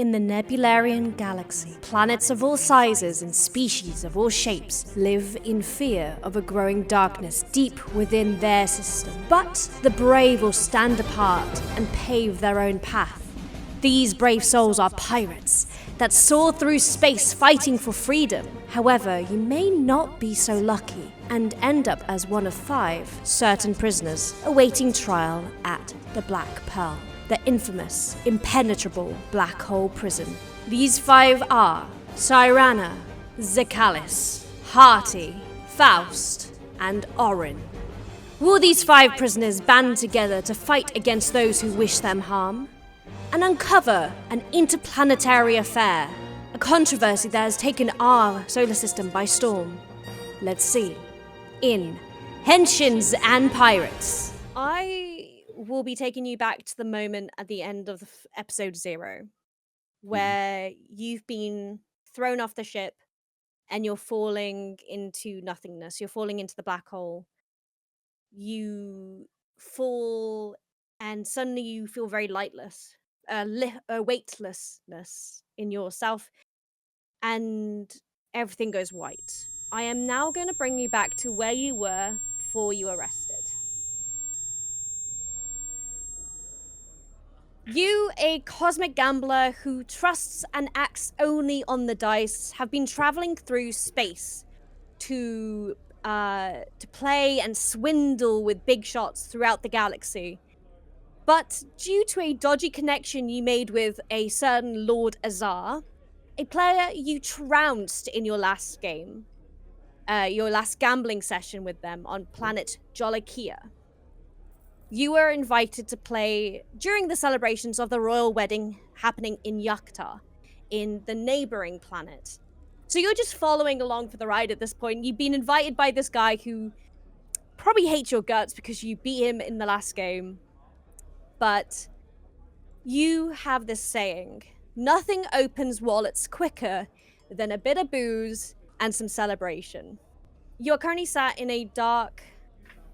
In the Nebularian galaxy, planets of all sizes and species of all shapes live in fear of a growing darkness deep within their system. But the brave will stand apart and pave their own path. These brave souls are pirates that soar through space fighting for freedom. However, you may not be so lucky and end up as one of 5 certain prisoners awaiting trial at the Black Pearl, the infamous, impenetrable black hole prison. These 5 are Cyrana, Zekalis, Harty, Faust, and Orin. Will these 5 prisoners band together to fight against those who wish them harm? And uncover an interplanetary affair, a controversy that has taken our solar system by storm? Let's see. In Henshins and Pirates. I will be taking you back to the moment at the end of episode 0, where you've been thrown off the ship and you're falling into nothingness. You're falling into the black hole. You fall and suddenly you feel very lightless, weightlessness in yourself, and everything goes white. I am now going to bring you back to where you were before you were arrested. You, a cosmic gambler who trusts and acts only on the dice, have been traveling through space to play and swindle with big shots throughout the galaxy. But due to a dodgy connection you made with a certain Lord Azar, a player you trounced in your last game, your last gambling session with them on planet Jolakia, you were invited to play during the celebrations of the royal wedding happening in Yakta, in the neighboring planet. So you're just following along for the ride at this point. You've been invited by this guy who probably hates your guts because you beat him in the last game. But you have this saying, nothing opens wallets quicker than a bit of booze and some celebration. You're currently sat in a dark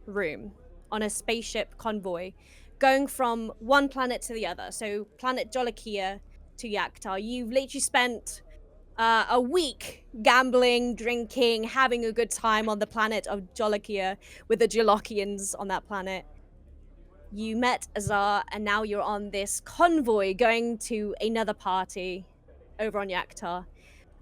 room on a spaceship convoy going from one planet to the other. So planet Jolakia to Yaktar. You've literally spent a week gambling, drinking, having a good time on the planet of Jolakia with the Jolokians on that planet. You met Azar, and now you're on this convoy going to another party over on Yaktar.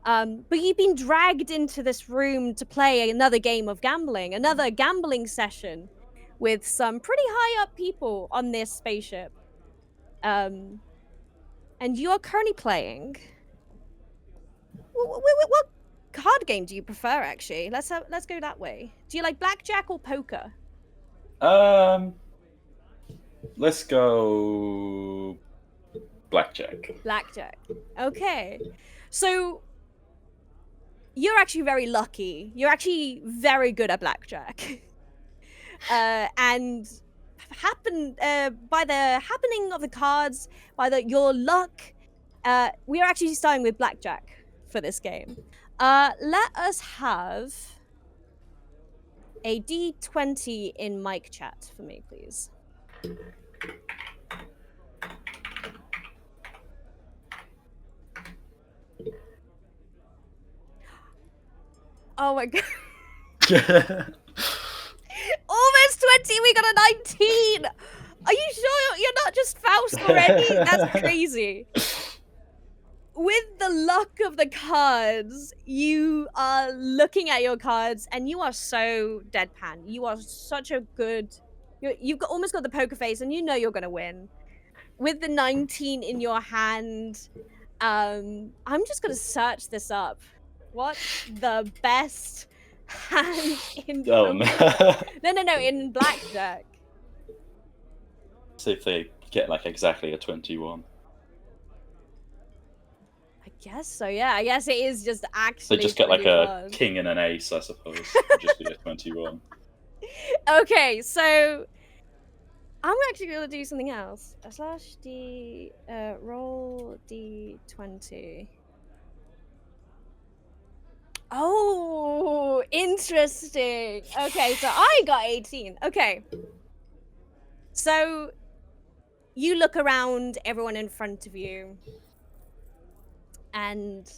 But you've been dragged into this room to play another game of gambling, another gambling session with some pretty high up people on this spaceship. And you are currently playing. What card game do you prefer? Actually, let's go that way. Do you like blackjack or poker? Let's go blackjack. Blackjack. Okay. So you're actually very lucky. You're actually very good at blackjack. And by the happening of the cards, your luck, we are actually starting with blackjack for this game. Let us have a D20 in mic chat for me, please. Oh my god. Almost 20, we got a 19! Are you sure you're not just Faust already? That's crazy. With the luck of the cards, you are looking at your cards and you are so deadpan. You are such a good... You've almost got the poker face and you know you're going to win. With the 19 in your hand, I'm just going to search this up. What's the best hand in Oh, no. No, in blackjack. See if they get like exactly a 21. I guess so, yeah. I guess it is just actually. They just get like a king and an ace, I suppose. Just be a 21. Okay, so I'm actually gonna do something else. Roll D20. Oh, interesting. Okay, so I got 18. Okay. So you look around, everyone in front of you. And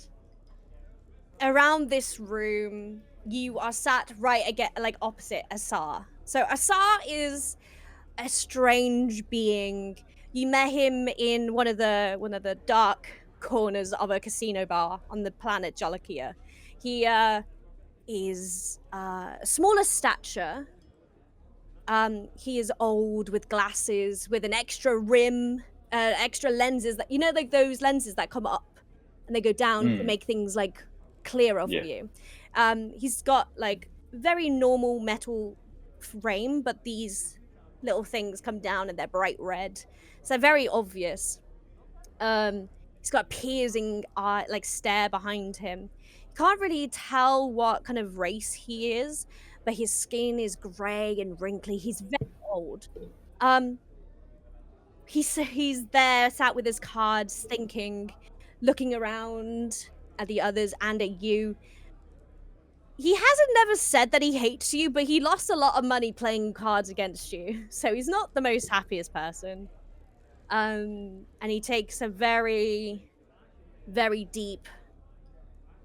around this room, you are sat right again, like opposite Asar. So Asar is a strange being. You met him in one of the dark corners of a casino bar on the planet Jalakia. He is smaller stature. He is old with glasses, with an extra rim, extra lenses that like those lenses that come up and they go down to make things like clearer for you. He's got like very normal metal frame, but these little things come down and they're bright red, so very obvious. He's got a piercing like stare behind him. You can't really tell what kind of race he is, but his skin is grey and wrinkly. He's very old. He's there, sat with his cards, thinking, looking around at the others and at you. He hasn't never said that he hates you, but he lost a lot of money playing cards against you, so he's not the most happiest person. And he takes a very, very deep,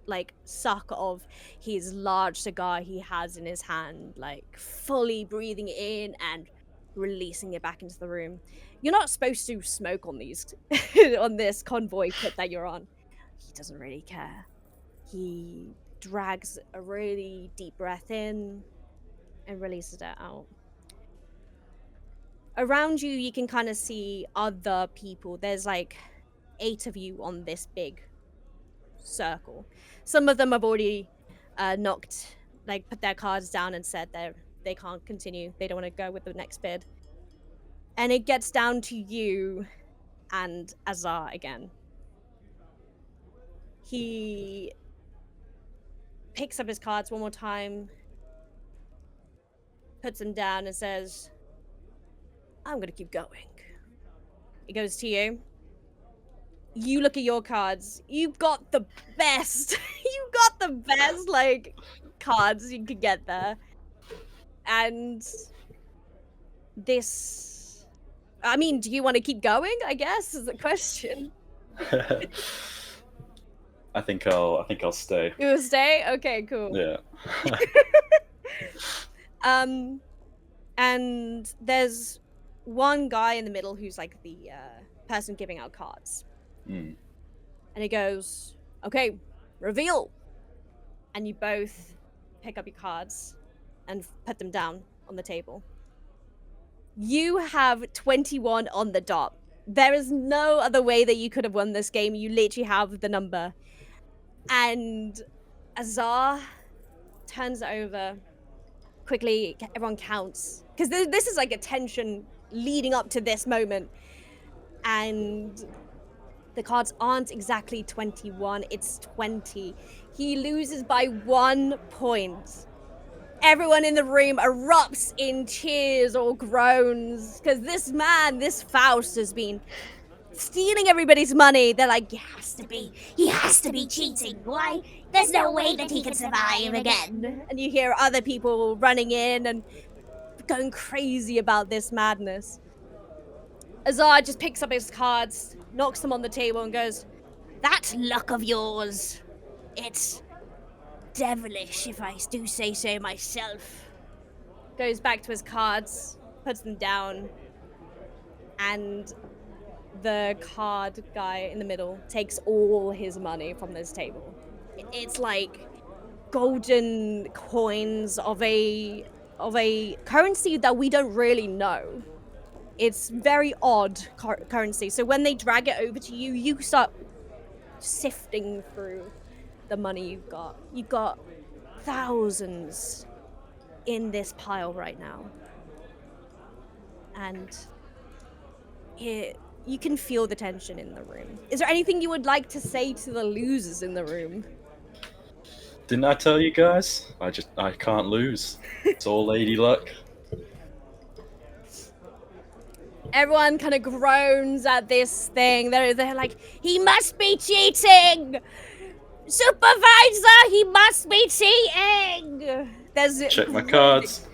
like, suck of his large cigar he has in his hand, like, fully breathing in and releasing it back into the room. You're not supposed to smoke on these, on this convoy trip that you're on. He doesn't really care. He drags a really deep breath in and releases it out. Around you, you can kind of see other people. There's like 8 of you on this big circle. Some of them have already put their cards down and said they can't continue. They don't want to go with the next bid. And it gets down to you and Azar again. He picks up his cards one more time, puts them down and says, I'm gonna keep going. It goes to you. You look at your cards. You've got the best. You've got the best, like, cards you could get there. And this... I mean, do you want to keep going, I guess, is the question. I think I'll stay. You will stay? Okay, cool. Yeah. And there's one guy in the middle who's like the person giving out cards. And he goes, okay, reveal. And you both pick up your cards and put them down on the table. You have 21 on the dot. There is no other way that you could have won this game. You literally have the number. And Azar turns it over. Quickly, everyone counts. Because this is like a tension leading up to this moment. And the cards aren't exactly 21, it's 20. He loses by 1 point. Everyone in the room erupts in cheers or groans. Because this man, this Faust, has been stealing everybody's money. They're like, he has to be cheating. Why? There's no way that he can survive again. And you hear other people running in and going crazy about this madness. Azar just picks up his cards, knocks them on the table and goes, that luck of yours, it's devilish, if I do say so myself. Goes back to his cards, puts them down, and the card guy in the middle takes all his money from this table. It's like golden coins of a currency that we don't really know. It's very odd currency. So when they drag it over to you, you start sifting through the money you've got. You've got thousands in this pile right now. And you can feel the tension in the room. Is there anything you would like to say to the losers in the room? Didn't I tell you guys? I can't lose. It's all lady luck. Everyone kind of groans at this thing. They're like, he must be cheating! Supervisor, he must be cheating! Check my cards.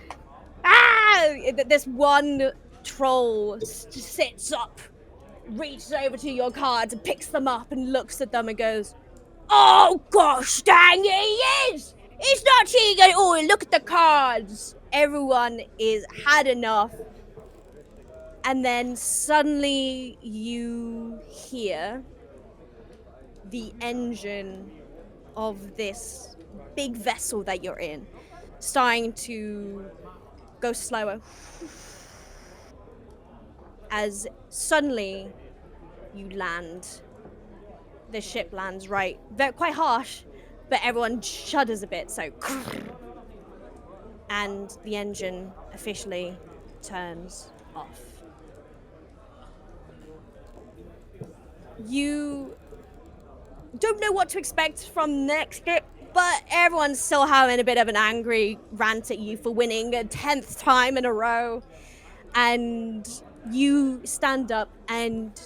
This one troll sits up, reaches over to your cards and picks them up and looks at them and goes, Oh gosh dang it, he is! It's not cheating at all, look at the cards! Everyone is had enough. And then suddenly you hear the engine of this big vessel that you're in starting to go slower as suddenly you land. The ship lands right, quite harsh, but everyone shudders a bit. So, and the engine officially turns off. You don't know what to expect from next bit, but everyone's still having a bit of an angry rant at you for winning a 10th time in a row. And you stand up and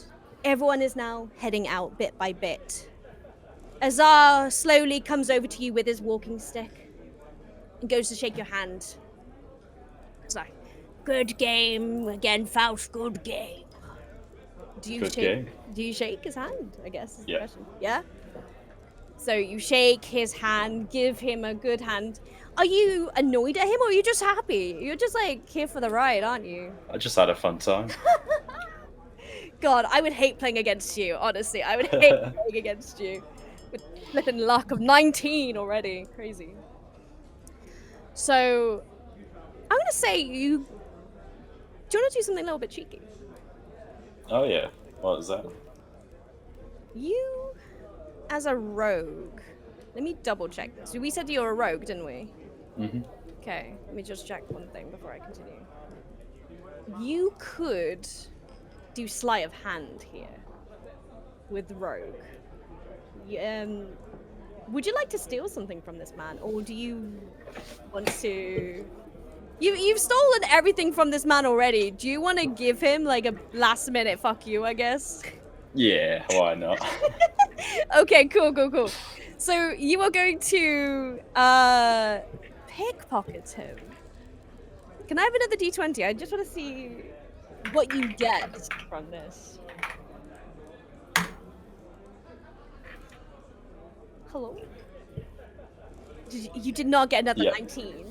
everyone is now heading out bit by bit. Azar slowly comes over to you with his walking stick and goes to shake your hand. It's like, good game again, Faust, good game. Do you Good shake game. do you shake his hand, I guess is the Yeah. question. Yeah? So you shake his hand, give him a good hand. Are you annoyed at him or are you just happy? You're just like here for the ride, aren't you? I just had a fun time. God, I would hate playing against you, honestly. I would hate playing against you. With flipping luck of 19 already. Crazy. So I'm gonna say you do you wanna do something a little bit cheeky? Oh yeah. What was that? You as a rogue. Let me double check this. We said you're a rogue, didn't we? Mm-hmm. Okay, let me just check one thing before I continue. You could do sleight of hand here with rogue. Would you like to steal something from this man, or do you want to? You've stolen everything from this man already. Do you want to give him like a last minute fuck you? I guess. Yeah. Why not? Okay, cool. So you are going to pickpocket him. Can I have another D20? I just want to see what you get from this. Hello? You did not get another Yep. 19.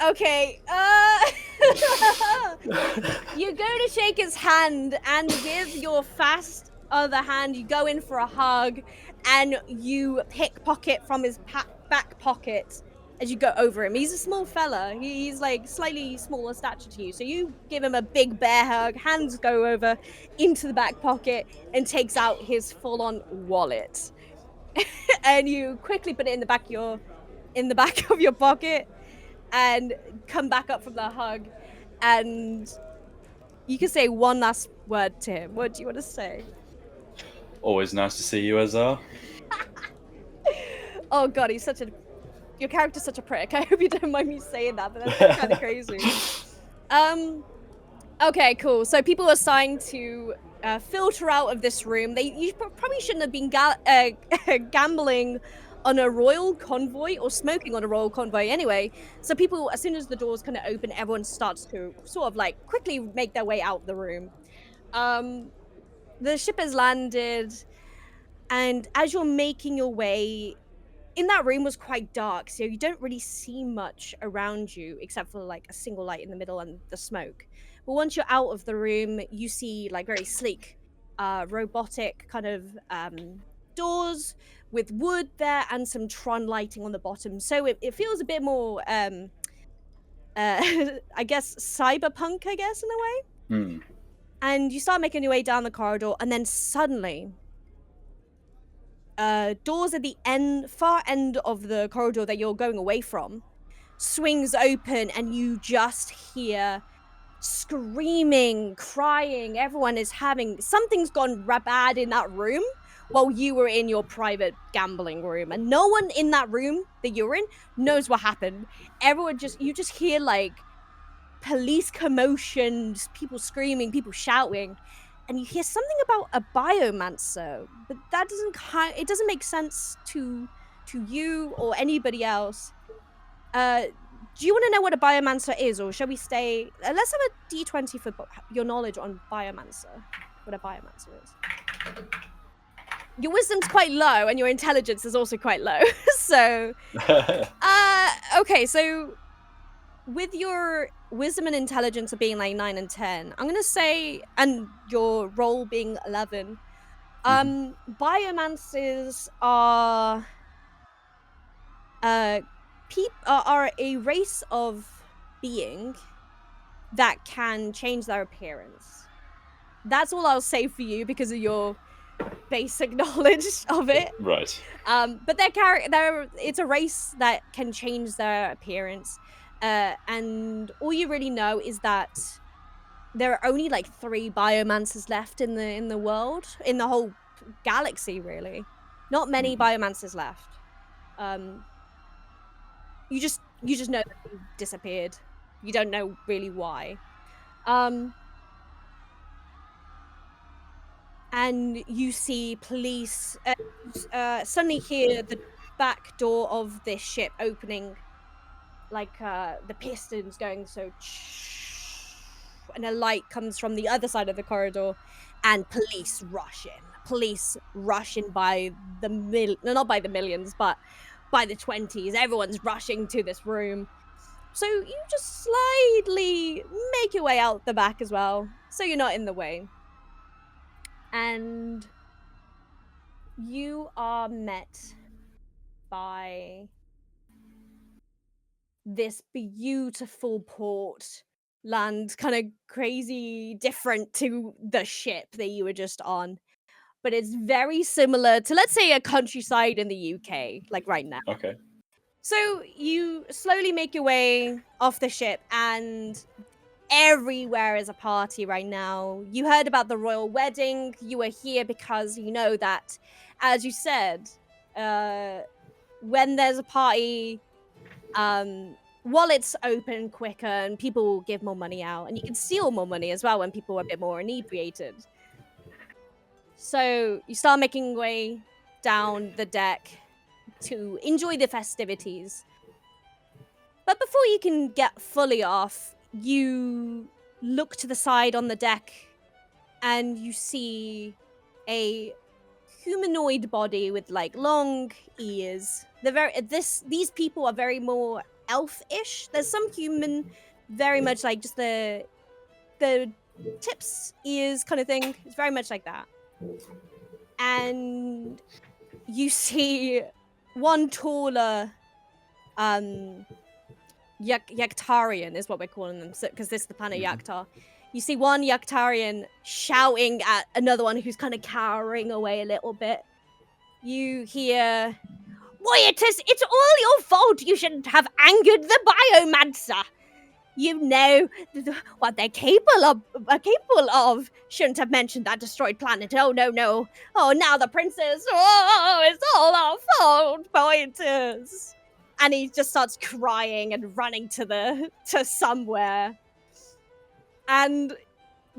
Okay, you go to shake his hand, and with your fast other hand, you go in for a hug, and you pickpocket from his back pocket as you go over him. He's a small fella. He's like slightly smaller stature to you, so you give him a big bear hug. Hands go over into the back pocket and takes out his full-on wallet, and you quickly put it in the back of your pocket. And come back up from the hug, and you can say one last word to him. What do you want to say? Always nice to see you, Azar. Oh god, your character's such a prick. I hope you don't mind me saying that, but that's kind of crazy. Okay, cool. So people are starting to filter out of this room. You probably shouldn't have been gambling on a royal convoy or smoking on a royal convoy anyway. So people, as soon as the doors kind of open, everyone starts to sort of like quickly make their way out the room. The ship has landed, and as you're making your way, in that room was quite dark, so you don't really see much around you except for like a single light in the middle and the smoke. But once you're out of the room, you see like very sleek, robotic kind of doors with wood there and some Tron lighting on the bottom. So it feels a bit more, I guess, cyberpunk, I guess, in a way. Hmm. And you start making your way down the corridor, and then suddenly, doors at the far end of the corridor that you're going away from swings open, and you just hear screaming, crying. Everyone is something's gone bad in that room while you were in your private gambling room, and no one in that room that you're in knows what happened. You just hear like police commotions, people screaming, people shouting, and you hear something about a biomancer, but that it doesn't make sense to you or anybody else. do you want to know what a biomancer is, or shall we stay? Let's have a d20 for your knowledge on biomancer. What a biomancer is. Your wisdom's quite low, and your intelligence is also quite low. So, okay. So, with your wisdom and intelligence of being like 9 and 10, I'm gonna say, and your roll being 11, biomancers are are a race of being that can change their appearance. That's all I'll say for you because of your basic knowledge of it. Right. But it's a race that can change their appearance. And all you really know is that there are only like 3 biomancers left in the world, in the whole galaxy, really. Not many biomancers left. You just know that they disappeared. You don't know really why. And you see police suddenly hear the back door of this ship opening, like the pistons going so, and a light comes from the other side of the corridor, and police rush in. Police rush in by not by the millions, but by the 20s. Everyone's rushing to this room. So you just slightly make your way out the back as well, so you're not in the way. And you are met by this beautiful port land, kind of crazy different to the ship that you were just on. But it's very similar to, let's say, a countryside in the UK, like right now. Okay. So you slowly make your way off the ship, and everywhere is a party right now. You heard about the royal wedding. You are here because you know that, as you said, when there's a party, wallets open quicker and people will give more money out, and you can steal more money as well when people are a bit more inebriated. So you start making your way down the deck to enjoy the festivities. But before you can get fully off, you look to the side on the deck and you see a humanoid body with like long ears. These people are very more elf-ish. There's some human, very much like just the tips, ears kind of thing. It's very much like that. And you see one taller Yaktarian is what we're calling them, because this is the planet Yaktar. You see one Yaktarian shouting at another one who's kind of cowering away a little bit. You hear, "Boyetus, it's all your fault. You shouldn't have angered the biomancer. You know what they're capable of. Shouldn't have mentioned that destroyed planet. Oh, no. Oh, now the princess. Oh, it's all our fault, Boyetus." And he just starts crying and running to somewhere. And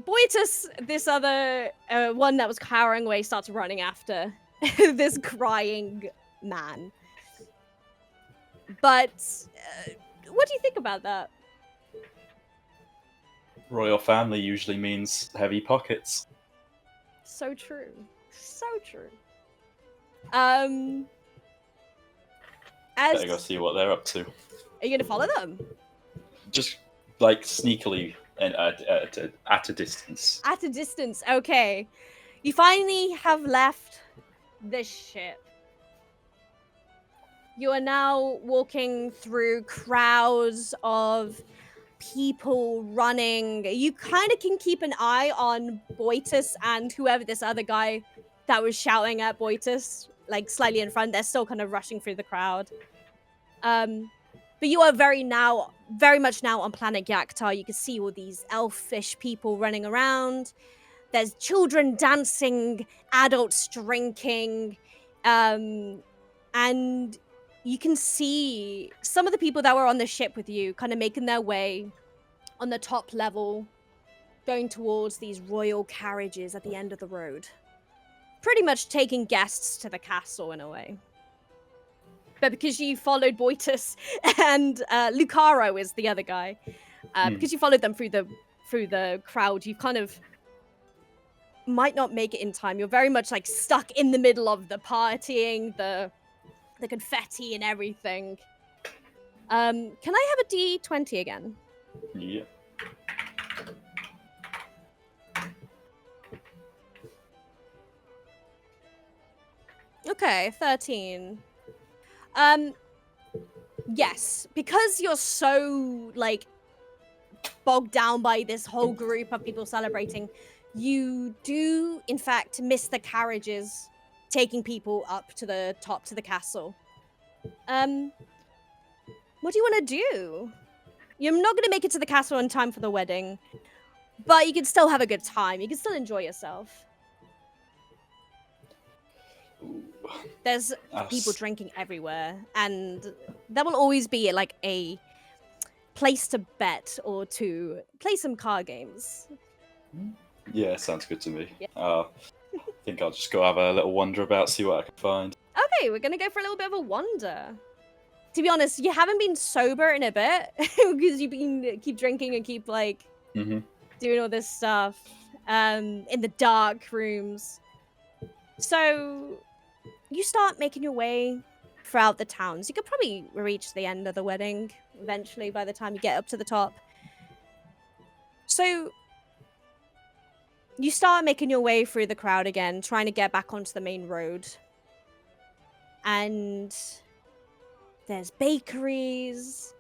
Boyetus, this other one that was cowering away, starts running after this crying man. But what do you think about that? Royal family usually means heavy pockets. So true. So true. Better go see what they're up to. Are you gonna follow them? Just like sneakily and at a distance. At a distance, okay. You finally have left this ship. You are now walking through crowds of people running. You kind of can keep an eye on Boyetus and whoever this other guy that was shouting at Boyetus, like slightly in front. They're still kind of rushing through the crowd. But you are very much now on planet Yaktar. You can see all these elfish people running around. There's children dancing, adults drinking, and you can see some of the people that were on the ship with you kind of making their way on the top level, going towards these royal carriages at the end of the road. Pretty much taking guests to the castle in a way. but because you followed Boitus and Lucaro is the other guy, because you followed them through the crowd, you kind of might not make it in time. You're very much like stuck in the middle of the partying, the confetti and everything. Can I have a D20 again? Yeah. Okay, 13. Yes, because you're so like bogged down by this whole group of people celebrating, you do in fact miss the carriages taking people up to the top to the castle. What do you want to do? You're not going to make it to the castle in time for the wedding, but you can still have a good time. You can still enjoy yourself. There's people drinking everywhere, and there will always be like a place to bet or to play some card games. Yeah, sounds good to me. Yeah. I think I'll just go have a little wander about, see what I can find. Okay, we're gonna go for a little bit of a wander. To be honest, you haven't been sober in a bit because you've been keep drinking and keep like doing all this stuff in the dark rooms. So you start making your way throughout the towns. You could probably reach the end of the wedding eventually by the time you get up to the top. So you start making your way through the crowd again, trying to get back onto the main road. And there's bakeries,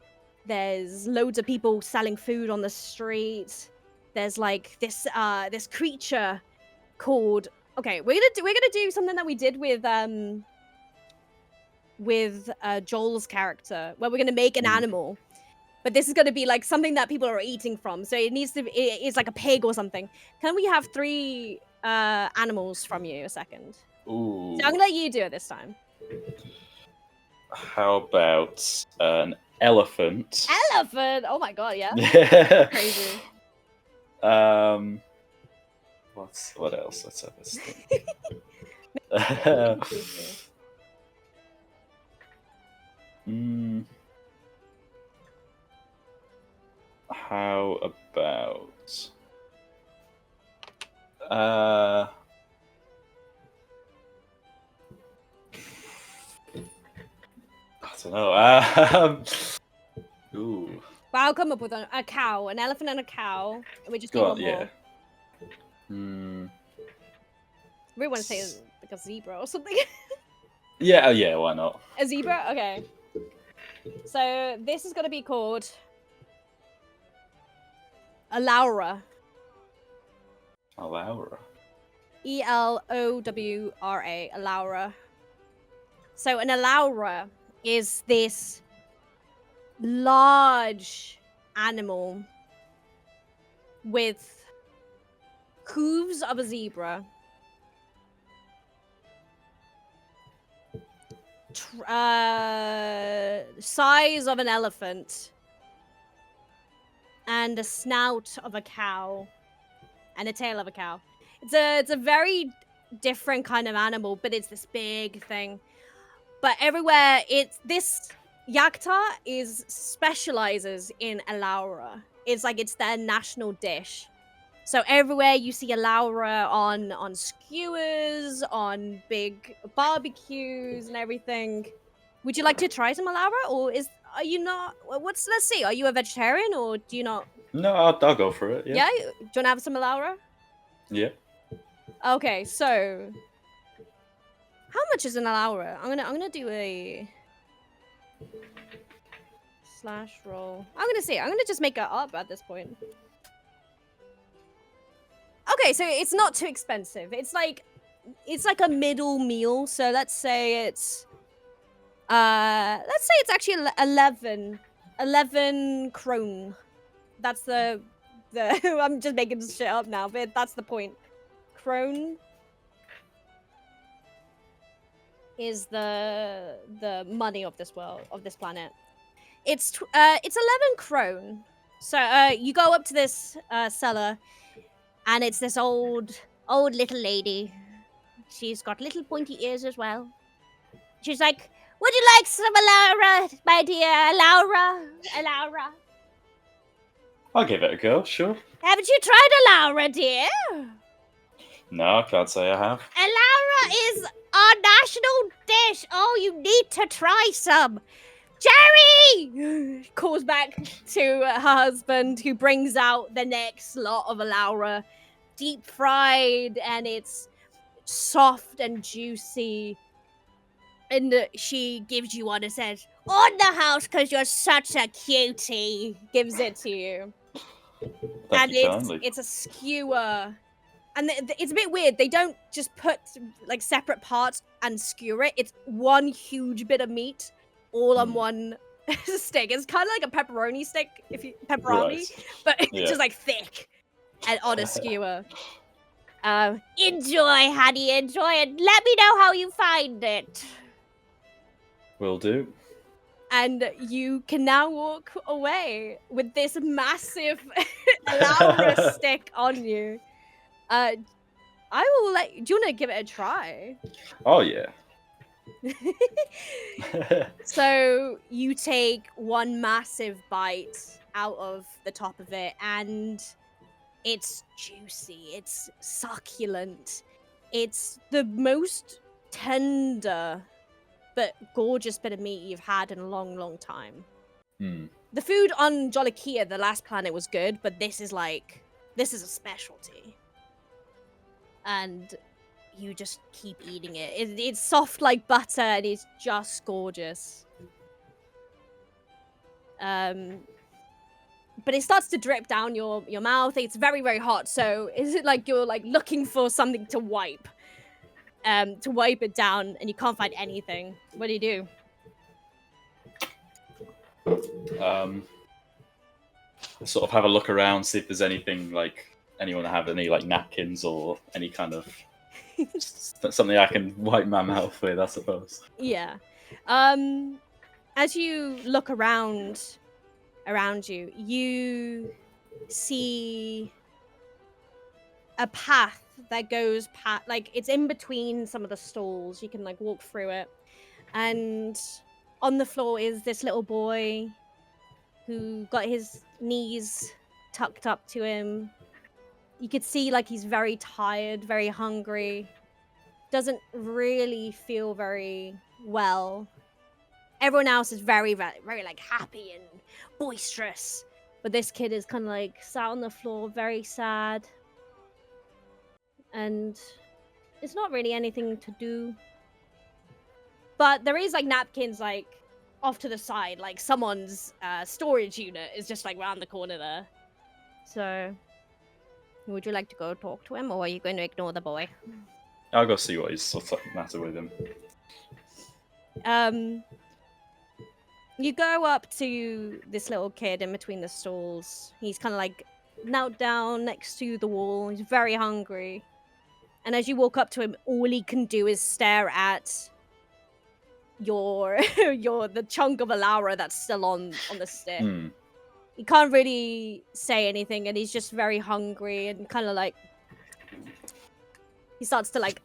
there's loads of people selling food on the street. There's like this creature called, okay, we're gonna do something that we did with Joel's character, where we're gonna make an animal. But this is going to be like something that people are eating from. So it's like a pig or something. Can we have 3 animals from you a second? Ooh. So I'm going to let you do it this time. How about an elephant? Elephant! Oh my god, yeah. Yeah. Crazy. What else? Let's have this thing. How about I don't know. Ooh. Well, I'll come up with a cow, an elephant and a cow. And we just need one more. We want to say like a zebra or something. Yeah, why not? A zebra? Okay. So this is going to be called a Laura. A Laura. Elowra. A Laura. So an Alaura is this large animal with hooves of a zebra, size of an elephant, and a snout of a cow, and a tail of a cow. It's a very different kind of animal, but it's this big thing. But everywhere, this Yakta specializes in Alaura. It's like it's their national dish. So everywhere you see Alaura on skewers, on big barbecues and everything. Would you like to try some Alaura, or are you not? Let's see. Are you a vegetarian, or do you not? No, I'll go for it. Yeah. Yeah. Do you want to have some Alaura? Yeah. Okay, so how much is an Alaura? I'm gonna do a slash roll. I'm gonna just make it up at this point. Okay, so it's not too expensive. It's like a middle meal. So let's say it's actually 11 krone. That's the I'm just making this shit up now, but that's the point. Krone is the money of this world, of this planet. It's 11 krone. So you go up to this cellar, and it's this old little lady. She's got little pointy ears as well. She's like, Would you like some Laura, my dear? Laura? I'll give it a go, sure. Haven't you tried a Laura, dear? No, I can't say I have. A Laura is our national dish. Oh, you need to try some. Jerry calls back to her husband, who brings out the next lot of a Laura, deep fried, and it's soft and juicy. And she gives you one and says, "On the house, because you're such a cutie." Gives it to you. Thank you kindly. It's a skewer. And it's a bit weird. They don't just put like separate parts and skewer it. It's one huge bit of meat all on one stick. It's kind of like a pepperoni stick, pepperoni, Right. but it's just like thick and on a skewer. Enjoy, honey, enjoy it. Let me know how you find it. Will do. And you can now walk away with this massive Laura stick on you. I will let you. Do you want to give it a try? Oh, yeah. So you take one massive bite out of the top of it, and it's juicy, it's succulent, it's the most tender but gorgeous bit of meat you've had in a long, long time. The food on Jolikia, the last planet, was good, but this is a specialty. And you just keep eating it. It's soft like butter, and it's just gorgeous. But it starts to drip down your mouth. It's very, very hot. So is it like you're like looking for something to wipe it down, and you can't find anything? What do you do? Sort of have a look around, see if there's anything like anyone have any like napkins or any kind of something I can wipe my mouth with, I suppose. Yeah. As you look around you, you see a path that goes past, like it's in between some of the stalls. You can like walk through it, and on the floor is this little boy who got his knees tucked up to him. You could see like he's very tired, very hungry, doesn't really feel very well. Everyone else is very, very, very like happy and boisterous, but this kid is kind of like sat on the floor, very sad, and it's not really anything to do. But there is like napkins like off to the side, like someone's storage unit is just like round the corner there. So, would you like to go talk to him, or are you going to ignore the boy? I'll go see what's the matter with him. You go up to this little kid in between the stalls. He's kind of like knelt down next to the wall. He's very hungry. And as you walk up to him, all he can do is stare at the chunk of a Laura that's still on the stick. He can't really say anything, and he's just very hungry and kind of like he starts to like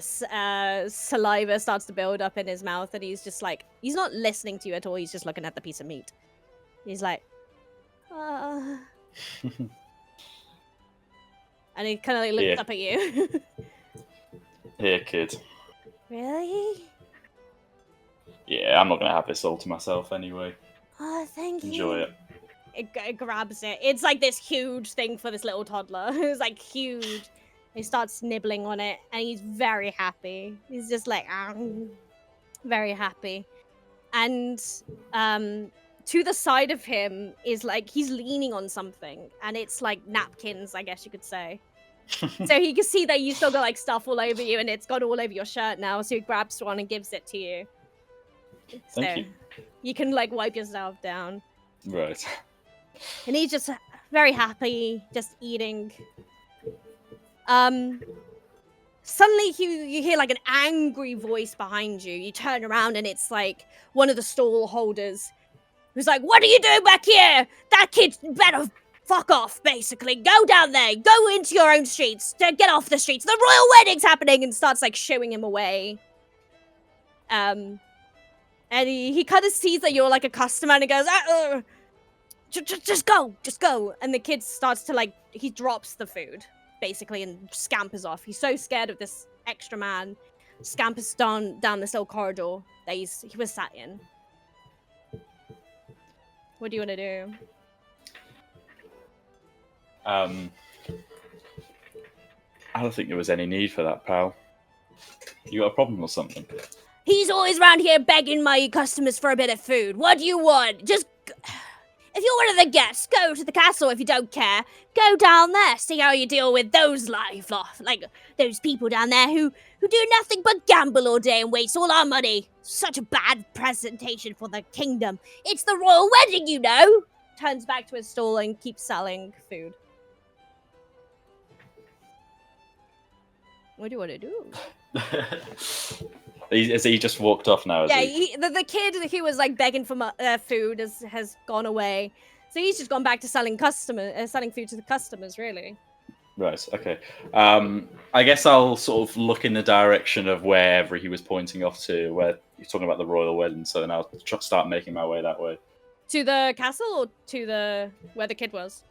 saliva starts to build up in his mouth, and he's just like, he's not listening to you at all. He's just looking at the piece of meat. He's like, and he kind of like looks up at you. Here, kid. Really? Yeah, I'm not gonna have this all to myself anyway. Oh, thank you. Enjoy it. It grabs it. It's like this huge thing for this little toddler. It's like huge. He starts nibbling on it, and he's very happy. He's just like, very happy. And to the side of him is like, he's leaning on something, and it's like napkins, I guess you could say. So he can see that you still got like stuff all over you, and it's got all over your shirt now. So he grabs one and gives it to you. Thank you. You can like wipe yourself down. Right. And he's just very happy, just eating. Suddenly you hear like an angry voice behind you. You turn around, and it's like one of the stall holders who's like, "What are you doing back here? That kid better fuck off, basically. Go down there. Go into your own streets. Get off the streets. The royal wedding's happening," and starts like shooing him away. And he kind of sees that you're like a customer and he goes, just go. And the kid starts to like, he drops the food basically and scampers off. He's so scared of this extra man, scampers down this little corridor that he was sat in. What do you want to do? I don't think there was any need for that, pal. You got a problem or something? He's always around here begging my customers for a bit of food. What do you want? Just, if you're one of the guests, go to the castle if you don't care. Go down there, see how you deal with those those people down there who do nothing but gamble all day and waste all our money. Such a bad presentation for the kingdom. It's the royal wedding, you know. Turns back to his stall and keeps selling food. What do you want to do? Has he just walked off now? Yeah, the kid who was like begging for food has gone away, so he's just gone back to selling food to the customers, really. Right. Okay. I guess I'll sort of look in the direction of wherever he was pointing off to, where you're talking about the royal wedding. So then I'll start making my way that way. To the castle or to where the kid was?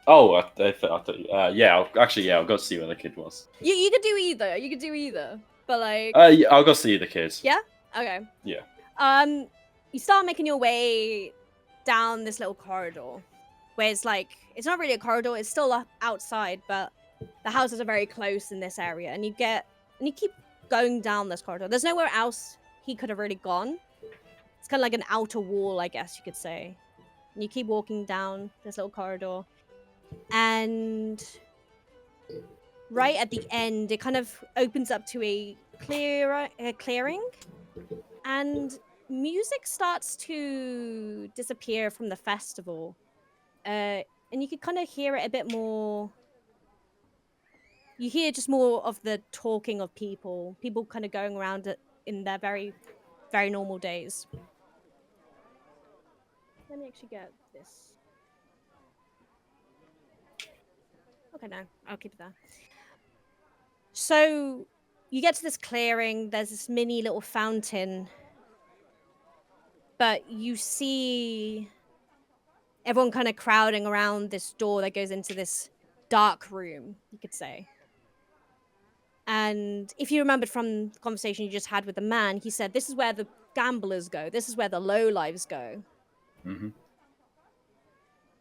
Oh, I thought. Yeah. I'll go see where the kid was. You could do either. But like. Yeah, I'll go see the kid. Yeah. Okay. Yeah. You start making your way down this little corridor, where it's like it's not really a corridor. It's still up outside, but the houses are very close in this area, and you keep going down this corridor. There's nowhere else he could have really gone. It's kind of like an outer wall, I guess you could say. And you keep walking down this little corridor. And right at the end, it kind of opens up to a clearing, and music starts to disappear from the festival. And you can kind of hear it a bit more. You hear just more of the talking of people kind of going around it in their very, very normal days. Let me actually get this. Okay, no, I'll keep it there. So you get to this clearing, there's this mini little fountain, but you see everyone kind of crowding around this door that goes into this dark room, you could say. And if you remembered from the conversation you just had with the man, he said, this is where the gamblers go, this is where the lowlives go. Mm-hmm.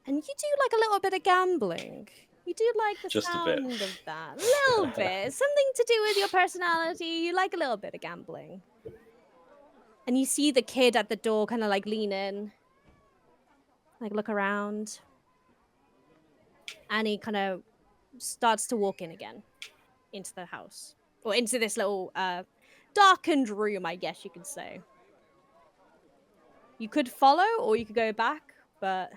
And you do like a little bit of gambling. You do like the Just sound of that. A little bit. Something to do with your personality. You like a little bit of gambling. And you see the kid at the door kind of like lean in. Like look around. And he kind of starts to walk in again. Into the house. Or into this little darkened room, I guess you could say. You could follow or you could go back. But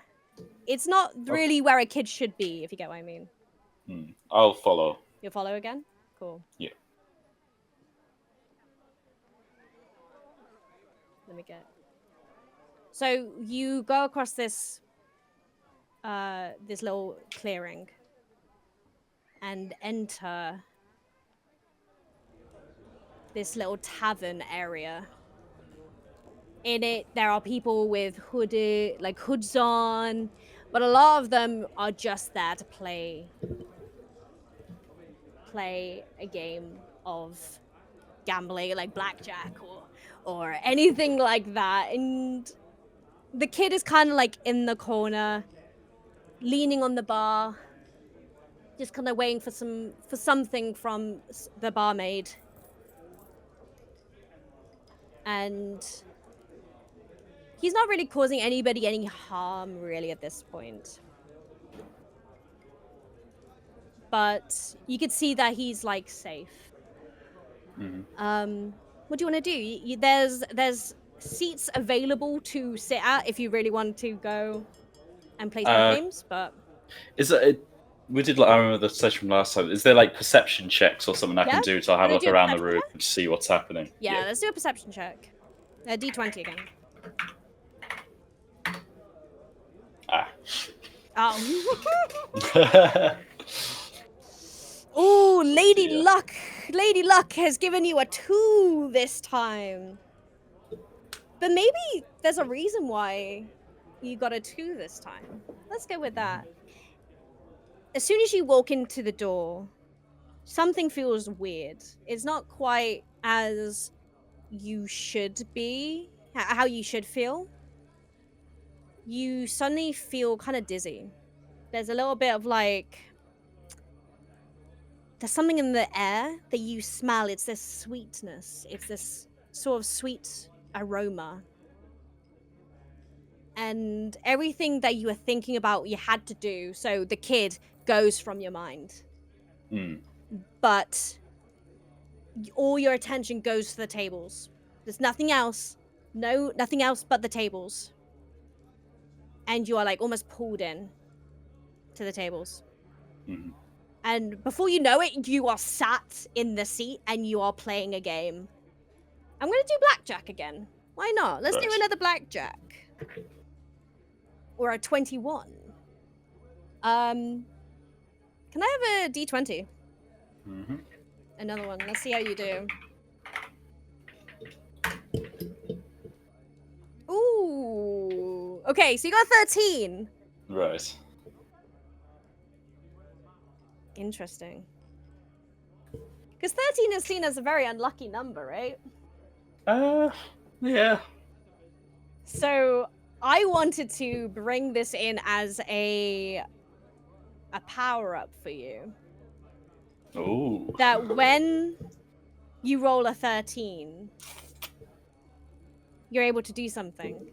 it's not really where a kid should be, if you get what I mean. I'll follow. You'll follow again? Cool. Yeah. Let me get. So you go across this this little clearing and enter this little tavern area. In it, there are people with hoods on, but a lot of them are just there to play a game of gambling, like blackjack or anything like that. And the kid is kind of like in the corner, leaning on the bar, just kind of waiting for something from the barmaid. And he's not really causing anybody any harm, really, at this point. But you could see that he's, like, safe. Mm-hmm. What do you want to do? There's seats available to sit at if you really want to go and play some games, but... We did, I remember the session from last time. Is there, like, perception checks or something I can do to have a look around the room and see what's happening? Yeah, let's do a perception check. D20 again. Oh. Ooh, Lady Luck. Lady Luck has given you a 2 this time. But maybe there's a reason why you got a 2 this time. Let's go with that. As soon as you walk into the door, something feels weird. It's not quite as you should be, how you should feel. You suddenly feel kind of dizzy. There's a little bit of like, there's something in the air that you smell. It's this sweetness. It's this sort of sweet aroma. And everything that you were thinking about you had to do, so the kid goes from your mind. But all your attention goes to the tables. There's nothing else. Nothing else but the tables. And you are like almost pulled in to the tables. And before you know it, you are sat in the seat and you are playing a game. I'm gonna do blackjack again. Why not? Let's do another blackjack. Or a 21. Can I have a D20? Another one. Let's see how you do. Ooh. Okay, so you got 13. Right. Interesting. Because 13 is seen as a very unlucky number, right? Yeah. So I wanted to bring this in as a power-up for you. Ooh. That when you roll a 13, you're able to do something.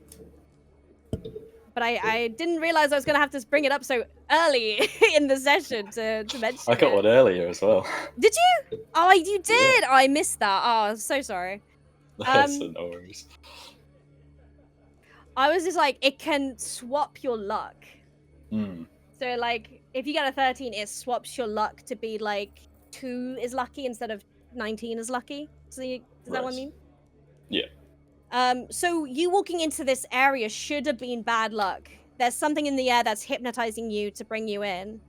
But I didn't realize I was going to have to bring it up so early in the session to mention I got it. one earlier as well. Did you? Oh, you did? Yeah. Oh, I missed that. Oh, I'm so sorry. That's no worries. I was just like, it can swap your luck. Mm. So, like, if you get a 13, it swaps your luck to be, like, 2 is lucky instead of 19 is lucky. So does that what I mean? Yeah. So you walking into this area should have been bad luck. There's something in the air that's hypnotizing you to bring you in.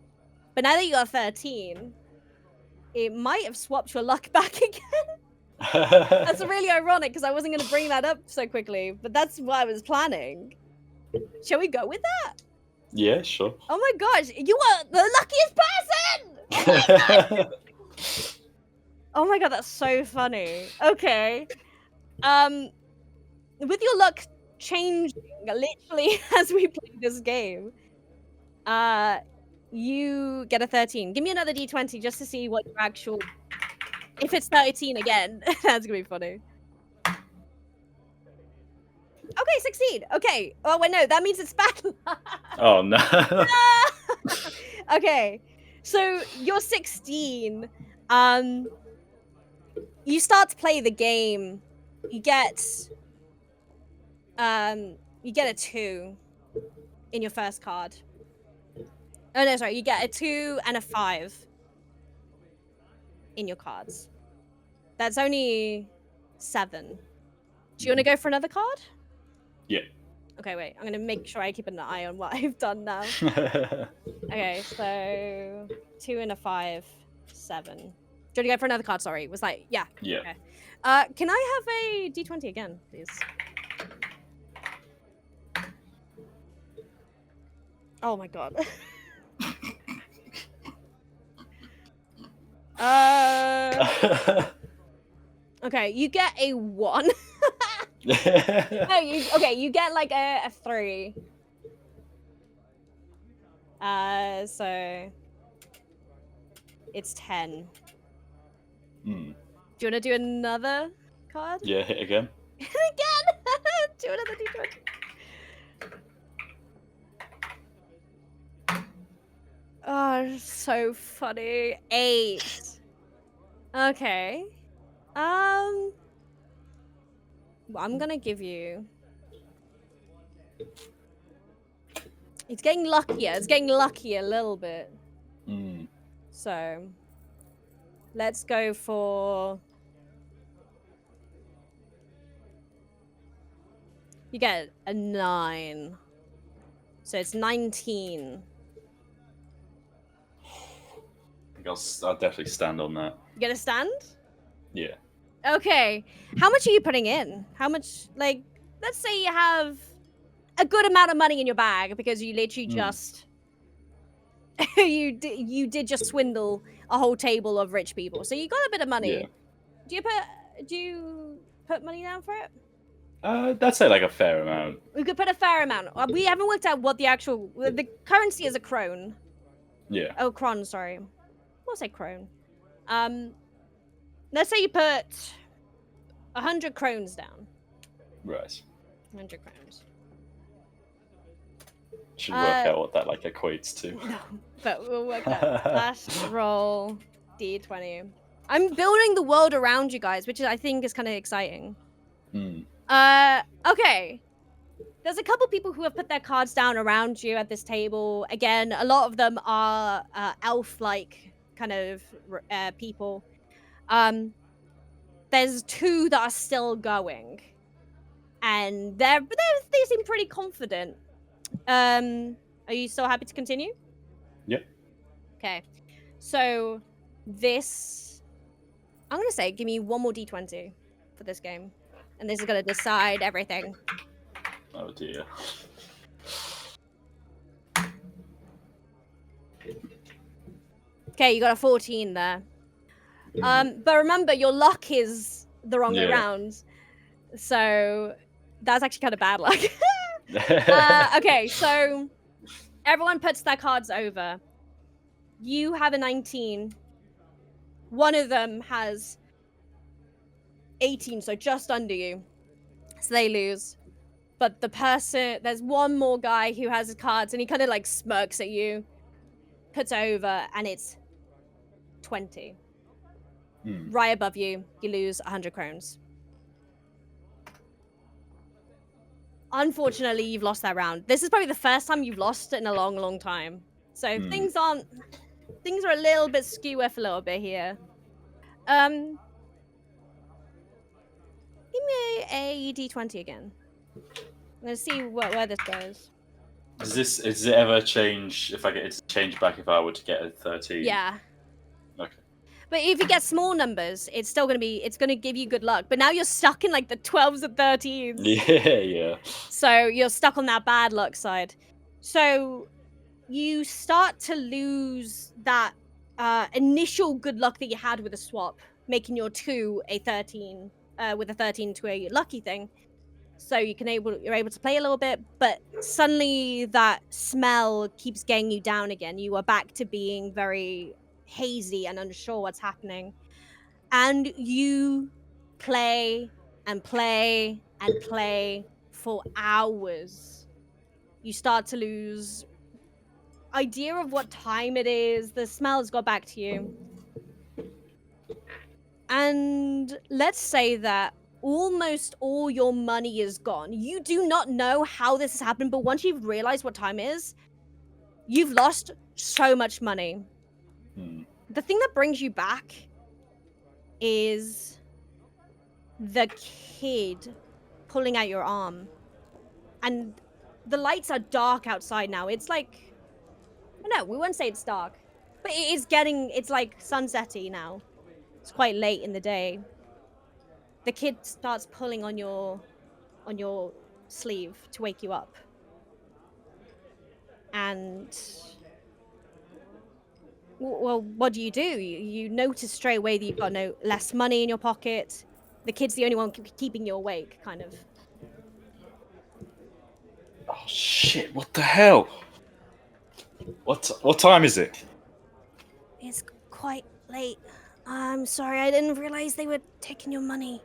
But now that you got 13, it might have swapped your luck back again. That's really ironic because I wasn't going to bring that up so quickly, but that's what I was planning. Shall we go with that? Yeah, sure. Oh my gosh, you are the luckiest person! Oh my god! Oh my god, that's so funny. Okay. With your luck changing literally as we play this game, you get a 13. Give me another D20 just to see what your actual... If it's 13 again, that's gonna be funny. Okay, 16. Okay. Oh, wait, no, that means it's bad luck. Oh, no. Okay. So, you're 16. You start to play the game. You get a 2 in your first card. Oh, no, sorry. You get a 2 and a 5 in your cards. That's only 7. Do you want to go for another card? Yeah. Okay, wait. I'm going to make sure I keep an eye on what I've done now. Okay, so 2 and a 5, 7. Do you want to go for another card? Sorry. Was like, yeah. Yeah. Okay. Can I have a D20 again, please? Oh my god. Okay, you get a 1. No, you get like a 3. So it's 10. Do you want to do another card? Yeah, hit again. Hit again! Do another D20. Oh, so funny. 8. Okay. Well, I'm gonna give you... It's getting luckier. It's getting luckier a little bit. So, let's go for... You get a 9. So it's 19. I think I'll definitely stand on that. You get a stand? Yeah. Okay. How much are you putting in? How much, like... let's say you have a good amount of money in your bag because you literally just you did just swindle a whole table of rich people. So you got a bit of money. Yeah. Do you put money down for it? That's say like a fair amount. We could put a fair amount. We haven't worked out what the currency is a crone. Yeah. Oh, cron, sorry. We'll say crone. Let's say you put 100 crones down. Right. 100 crowns. Should work out what that like equates to. No, but we'll work that. Last roll d20. I'm building the world around you guys, which I think is kind of exciting. Okay. There's a couple people who have put their cards down around you at this table. Again, a lot of them are elf-like kind of people. There's two that are still going, and they seem pretty confident. Are you still happy to continue? Yep. Okay. So this, I'm gonna say, give me one more d20 for this game, and this is gonna decide everything. Oh dear. Okay, you got a 14 there. But remember, your luck is the wrong way around. So that's actually kind of bad luck. Okay, so everyone puts their cards over. You have a 19. One of them has 18, so just under you. So they lose. But there's one more guy who has his cards, and he kind of like smirks at you, puts over, and it's 20. Right above you, you lose 100 crowns. Unfortunately, you've lost that round. This is probably the first time you've lost it in a long, long time. So things are a little bit skew off a little bit here. Give me a d20 again. I'm gonna see where this goes. Does it ever change if I get it to change back if I were to get a 13? Yeah. Okay. But if you get small numbers, it's gonna give you good luck. But now you're stuck in like the 12s and 13s. Yeah. So you're stuck on that bad luck side. So you start to lose that initial good luck that you had with a swap, making your 2 a 13, with a 13 to a lucky thing. So you're able to play a little bit, but suddenly that smell keeps getting you down again. You are back to being very hazy and unsure what's happening. And you play and play and play for hours. You start to lose idea of what time it is. The smells got back to you. And let's say that almost all your money is gone. You do not know how this has happened, but once you've realized what time is, you've lost so much money. The thing that brings you back is the kid pulling out your arm. And the lights are dark outside now. It's like, no, we wouldn't say it's dark, but it's like sunsetty now. It's quite late in the day. The kid starts pulling on your sleeve to wake you up. And well, what do? You notice straight away that you've got less money in your pocket. The kid's the only one keeping you awake, kind of. Oh shit! What the hell? What time is it? It's quite late. I'm sorry, I didn't realize they were taking your money.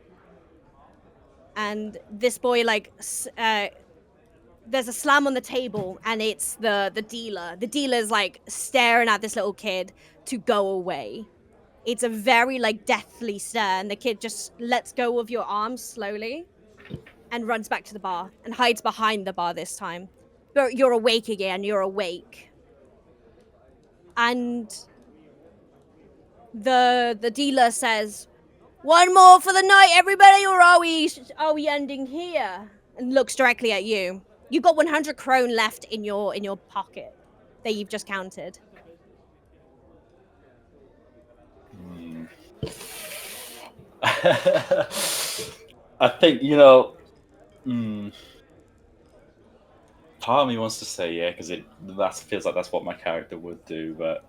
And this boy, there's a slam on the table, and it's the dealer. The dealer's like staring at this little kid to go away. It's a very deathly stare, and the kid just lets go of your arm slowly and runs back to the bar and hides behind the bar this time. But you're awake again, you're awake. And the dealer says, "One more for the night, everybody, or are we ending here?" And looks directly at you. You've got 100 krone left in your pocket that you've just counted. I think, Hmm. Part of me wants to say yeah, because that feels like that's what my character would do, but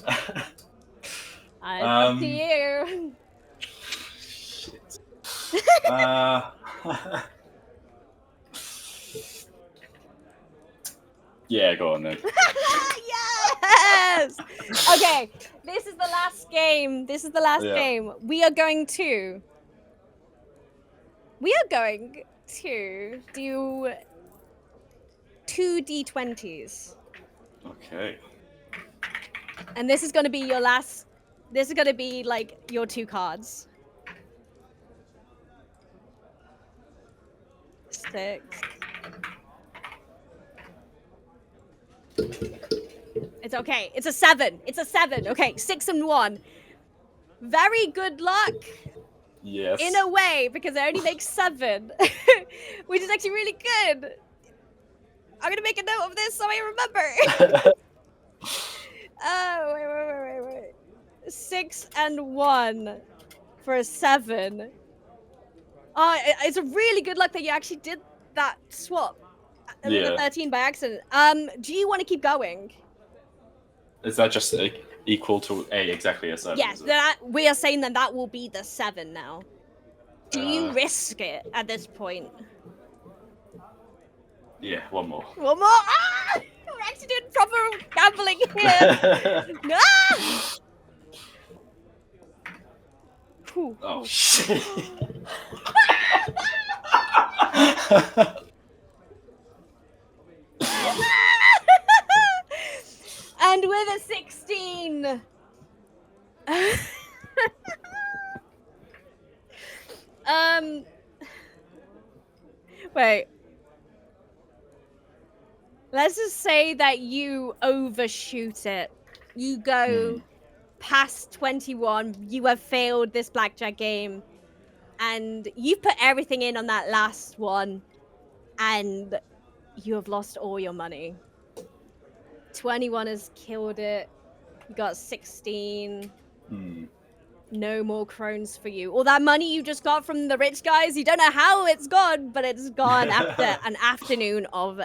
It's up to um, you. shit. Uh, yeah, go on then. Yes. Okay, this is the last game. This is the last Yeah. game. We are going to do 2d20s. Okay. And this is going to be your last. This is going to be like your 2 cards. 6. It's okay. It's a 7. It's a 7. Okay, 6 and 1. Very good luck Yes. in a way because it only makes 7, which is actually really good. I'm gonna make a note of this so I remember. Oh, wait. 6 and 1 for a 7. It's a really good luck that you actually did that swap with a Yeah. 13 by accident. Do you want to keep going? Is that just equal to exactly a 7? Yes, Is it? that we are saying that will be the 7 now. Do you risk it at this point? Yeah, one more. One more. Ah! We're actually doing proper gambling here. Ah! Oh shit. And with a 16. Wait. Let's just say that you overshoot it. You go past 21. You have failed this blackjack game. And you've put everything in on that last one. And you have lost all your money. 21 has killed it. You got 16. No more crones for you. All that money you just got from the rich guys, you don't know how it's gone, but it's gone after an afternoon of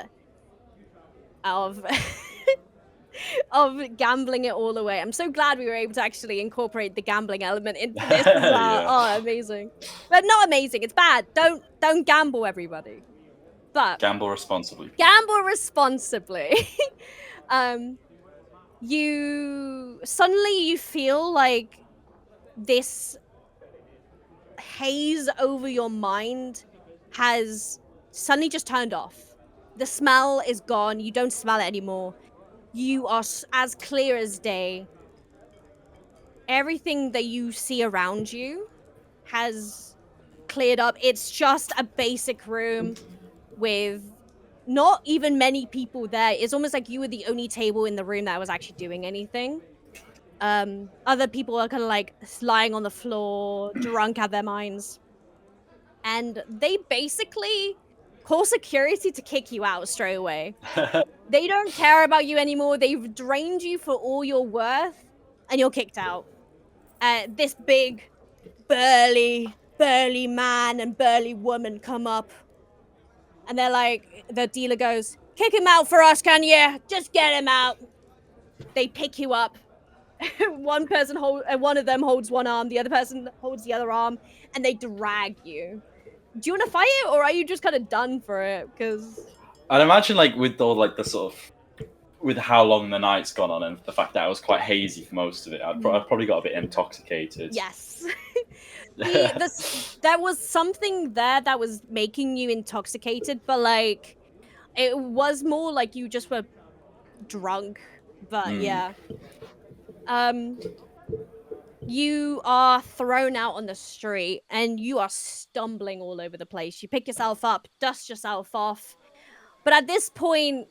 of gambling it all away. I'm so glad we were able to actually incorporate the gambling element into this as well. Yeah. Oh, amazing. But not amazing. It's bad. Don't gamble, everybody. But Gamble responsibly. gamble responsibly. You suddenly feel like this haze over your mind has suddenly just turned off. The smell is gone. You don't smell it anymore. You are as clear as day. Everything that you see around you has cleared up. It's just a basic room with not even many people there. It's almost like you were the only table in the room that was actually doing anything. Other people are kind of like lying on the floor, drunk out their minds. And they basically call security to kick you out straight away. They don't care about you anymore. They've drained you for all your worth, and you're kicked out. This big, burly man and burly woman come up, and they're like, the dealer goes, "Kick him out for us, can you? Just get him out." They pick you up. One of them holds one arm, the other person holds the other arm, and they drag you. Do you want to fight it, or are you just kind of done for it? Because I'd imagine, like, with all like the sort of with how long the night's gone on and the fact that I was quite hazy for most of it, I've probably got a bit intoxicated. yes, there was something there that was making you intoxicated, but like it was more like you just were drunk. But yeah, you are thrown out on the street and you are stumbling all over the place. You pick yourself up, dust yourself off, but at this point,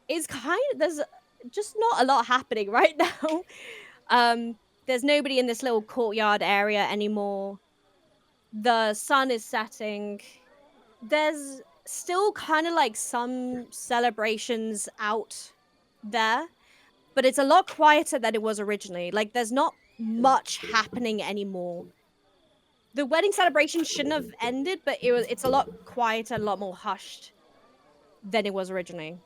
it's there's just not a lot happening right now. There's nobody in this little courtyard area anymore. The sun is setting. There's still kind of like some celebrations out there, but it's a lot quieter than it was originally. Like there's not much happening anymore. The wedding celebration shouldn't have ended, but it's a lot quieter, a lot more hushed than it was originally.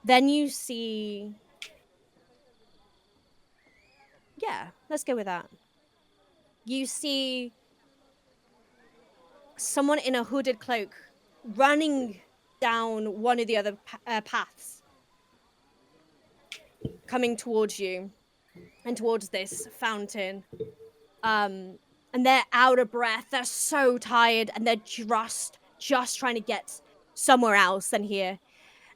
Then you see, yeah, let's go with that. You see someone in a hooded cloak running down one of the other paths, coming towards you and towards this fountain. And they're out of breath. They're so tired, and they're just trying to get somewhere else than here.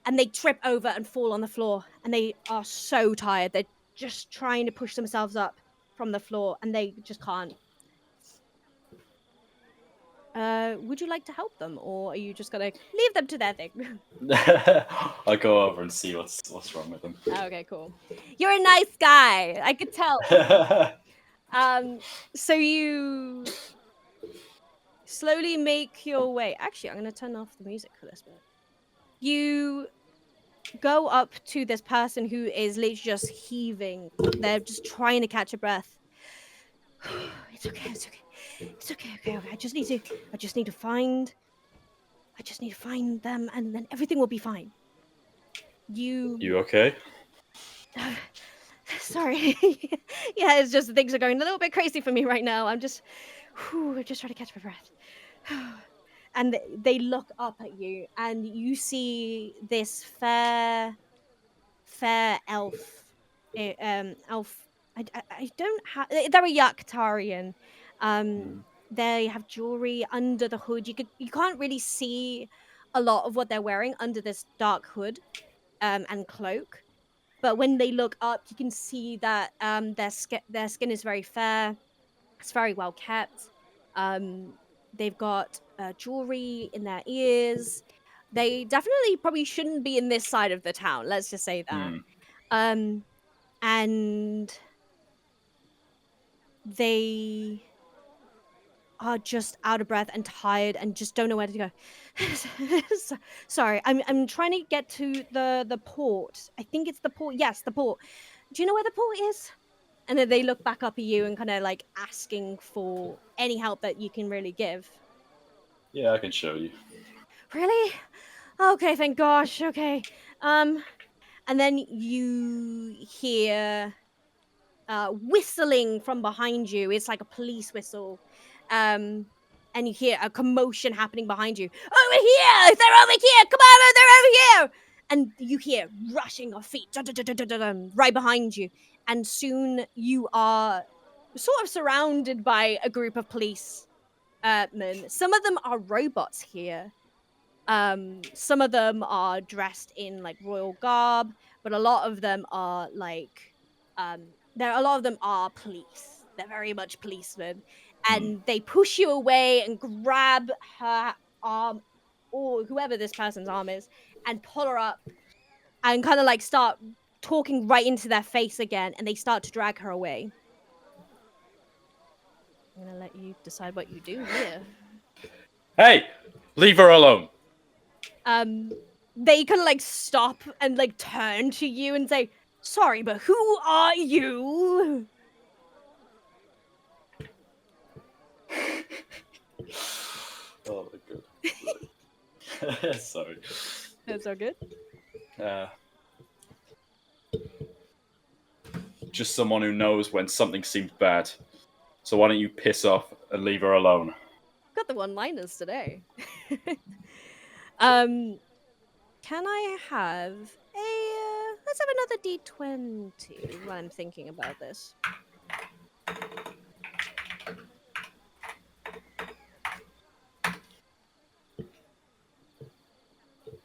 And they trip over and fall on the floor, and they are so tired. They're just trying to push themselves up from the floor, and they just can't. Would you like to help them, or are you just gonna leave them to their thing? I'll go over and see what's wrong with them. Okay, cool. You're a nice guy. I could tell. So you slowly make your way. Actually, I'm gonna turn off the music for this bit. You go up to this person who is literally just heaving. They're just trying to catch a breath. It's okay. It's okay. It's okay. Okay. I just need to find them, and then everything will be fine. You okay? Sorry. Yeah, it's just things are going a little bit crazy for me right now. I'm just trying to catch my breath. And they look up at you, and you see this fair elf. Elf. I don't have. They're a Yaktarian. They have jewelry under the hood. You can't really see a lot of what they're wearing under this dark hood, and cloak. But when they look up, you can see that their skin is very fair. It's very well kept. They've got jewelry in their ears. They definitely probably shouldn't be in this side of the town. Let's just say that. And they are just out of breath and tired and just don't know where to go. Sorry, I'm trying to get to the port. I think it's the port. Yes, the port. Do you know where the port is? And then they look back up at you and kind of like asking for any help that you can really give. Yeah, I can show you. Really? Okay, thank gosh. Okay. And then you hear whistling from behind you. It's like a police whistle. And you hear a commotion happening behind you. Over here! They're over here! Come on, they're over here! And you hear rushing of feet right behind you. And soon you are sort of surrounded by a group of police men. Some of them are robots here. Some of them are dressed in like royal garb, but a lot of them are like a lot of them are police. They're very much policemen. And they push you away and grab her arm, or whoever this person's arm is, and pull her up and kind of like start talking right into their face again, and they start to drag her away. I'm gonna let you decide what you do here. Hey, leave her alone. They kind of like stop and like turn to you and say, "Sorry, but who are you?" Oh my god. Sorry. That's so good. Just someone who knows when something seems bad. So why don't you piss off and leave her alone? Got the one-liners today. Can I have a... let's have another D20 while I'm thinking about this.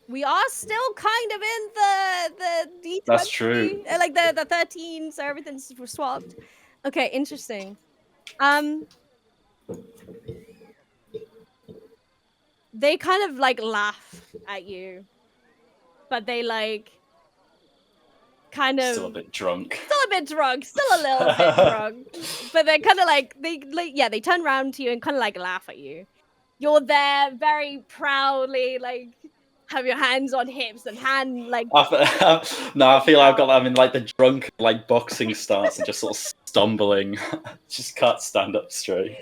We are still kind of in the D20. That's true. Like the 13, so everything's swapped. Okay, interesting. They kind of like laugh at you, but they like kind of still a bit drunk. Still a little bit drunk. But they're kind of like they turn around to you and kind of like laugh at you. You're there very proudly, like have your hands on hips and hand like. No, I feel I've got. I'm in like the drunk like boxing stance and just sort of stumbling. Just can't stand up straight.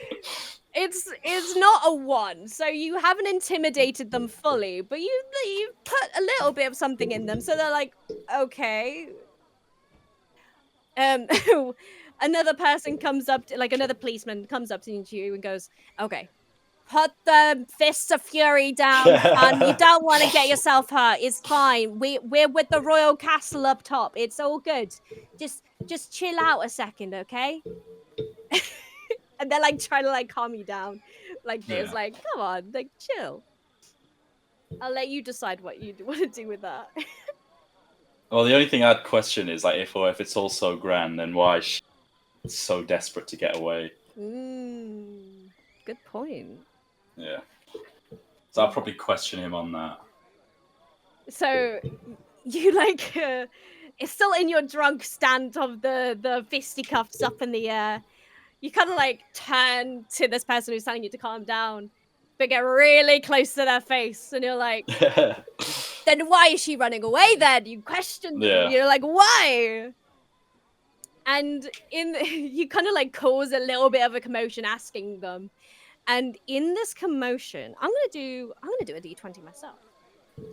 It's not a 1, so you haven't intimidated them fully, but you put a little bit of something in them, so they're like, okay. Another person comes up to, like another policeman comes up to you and goes, okay, put the fists of fury down, son. You don't want to get yourself hurt. It's fine. We're with the royal castle up top. It's all good. Just chill out a second, okay? And they're like trying to like calm you down, like this, Yeah. like come on, like chill. I'll let you decide what you want to do with that. Well, the only thing I'd question is like if it's all so grand, then why is she so desperate to get away? Good point. Yeah. So I'll probably question him on that. So you like it's still in your drunk stand of the fisticuffs up in the air. You kind of like turn to this person who's telling you to calm down, but get really close to their face, and you're like, then why is she running away then? You question them. Yeah. You're like, why? And you kind of like cause a little bit of a commotion asking them. And in this commotion, I'm gonna do a D20 myself.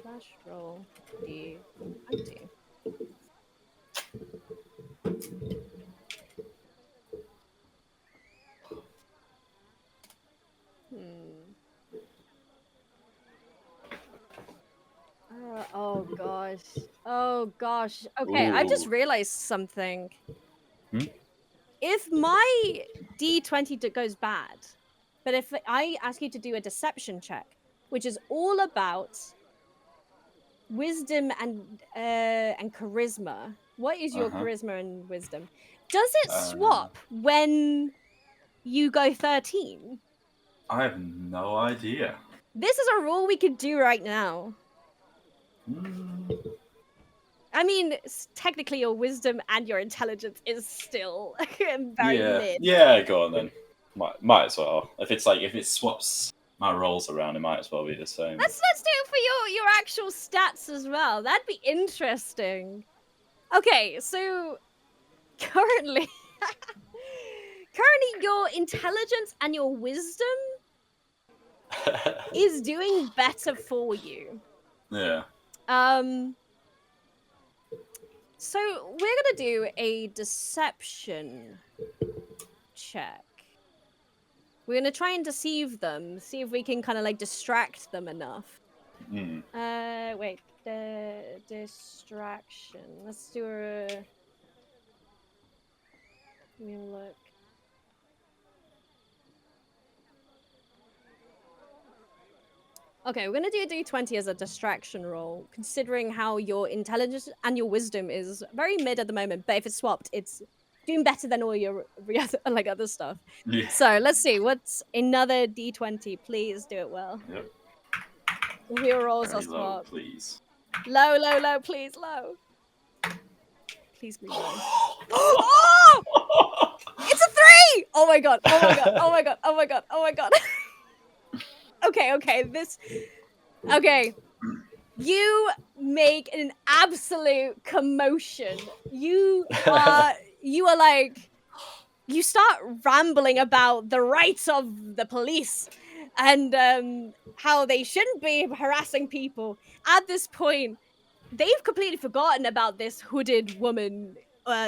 Flash roll D20. Oh gosh. Oh gosh. Okay, I just Ooh. realized something. Hmm? If my D20 goes bad, but if I ask you to do a deception check, which is all about wisdom and charisma. What is your charisma and wisdom? Does it swap when you go 13? I have no idea. This is a rule we could do right now. I mean, technically your wisdom and your intelligence is still very mid. Yeah, go on then. Might as well. If it swaps my rolls around, it might as well be the same. Let's do it for your actual stats as well. That'd be interesting. Okay, so currently your intelligence and your wisdom is doing better for you. Yeah. So we're gonna do a deception check. We're gonna try and deceive them, see if we can kind of like distract them enough. Wait, the distraction. Let's do a. Let me look. Okay, we're gonna do a D20 as a distraction roll, considering how your intelligence and your wisdom is very mid at the moment. But if it's swapped, it's doing better than all your like other stuff. Yeah. So let's see. What's another D20? Please do it well. Yep. If your rolls Very are low, swapped. please. Low, please, low. Please be low. Oh! It's a 3! Oh my god! Okay. You make an absolute commotion. You are like, you start rambling about the rights of the police and how they shouldn't be harassing people. At this point, they've completely forgotten about this hooded woman,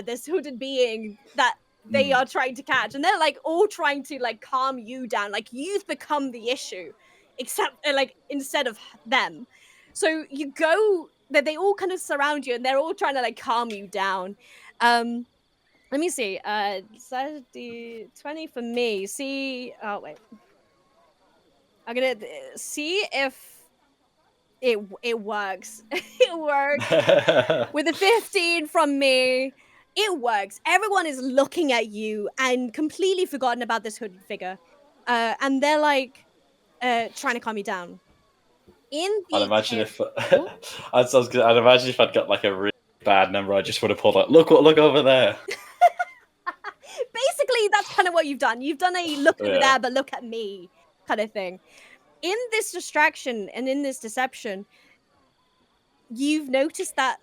this hooded being that they are trying to catch, and they're like all trying to like calm you down. Like you've become the issue, except like instead of them. So you go that they all kind of surround you, and they're all trying to like calm you down. Let me see. Saturday 20 for me. See. Oh wait. I'm gonna see if it works. It works. With a 15 from me, it works. Everyone is looking at you and completely forgotten about this hooded figure. And they're like trying to calm you down. I'd imagine if I'd got like a really bad number, I just would have pulled out. Look over there. Basically, that's kind of what you've done. You've done a look over there, but look at me kind of thing. In this distraction and in this deception, you've noticed that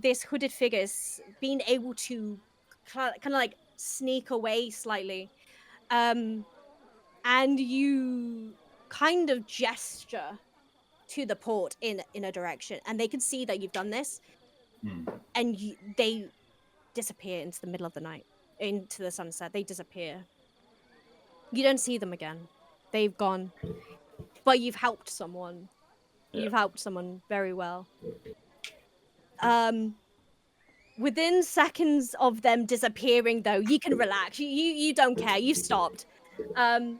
this hooded figure is being able to kind of like sneak away slightly, and you kind of gesture to the port in a direction, and they can see that you've done this, and they disappear into the middle of the night, into the sunset. They disappear. You don't see them again. They've gone. But you've helped someone. Yeah. You've helped someone very well. Within seconds of them disappearing, though, you can relax. You don't care. You've stopped. And